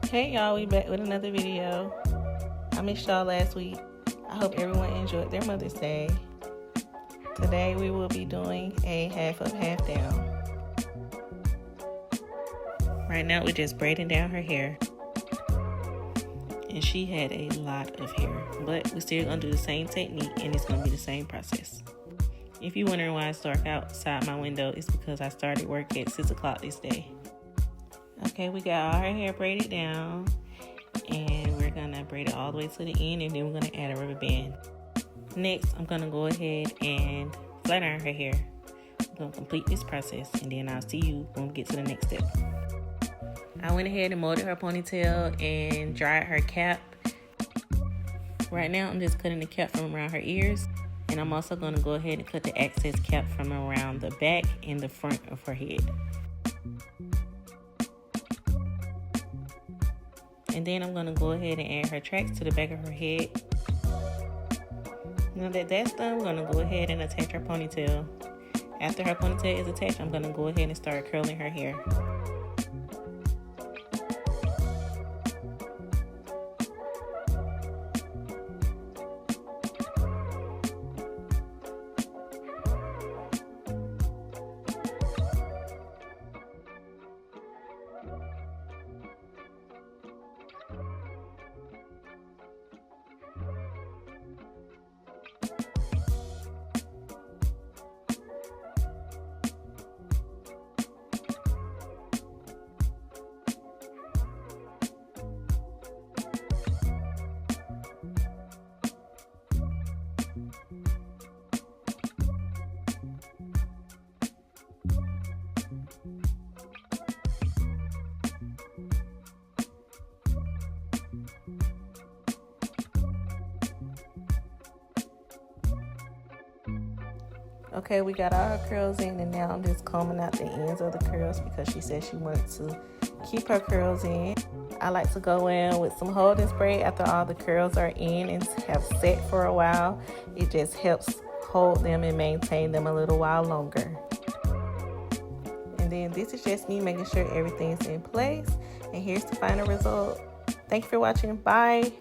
Hey y'all, we back with another video. I missed y'all last week. I hope everyone enjoyed their Mother's Day. Today we will be doing a half up, half down. Right now we're just braiding down her hair. And she had a lot of hair, but we're still gonna do the same technique and it's gonna be the same process. If you're wondering why it's dark outside my window, it's because I started work at 6 o'clock this day. Okay, we got all her hair braided down and we're gonna braid it all the way to the end and then we're gonna add a rubber band. Next, I'm gonna go ahead and flat iron her hair. I'm gonna complete this process and then I'll see you when we get to the next step. I went ahead and molded her ponytail and dried her cap. Right now, I'm just cutting the cap from around her ears. And I'm also gonna go ahead and cut the excess cap from around the back and the front of her head. And then I'm gonna go ahead and add her tracks to the back of her head. Now that that's done, we're gonna go ahead and attach her ponytail. After her ponytail is attached, I'm gonna go ahead and start curling her hair. Okay, we got all her curls in and now I'm just combing out the ends of the curls because she said she wanted to keep her curls in. I like to go in with some holding spray after all the curls are in and have set for a while. It just helps hold them and maintain them a little while longer. And then this is just me making sure everything's in place. And here's the final result. Thank you for watching. Bye.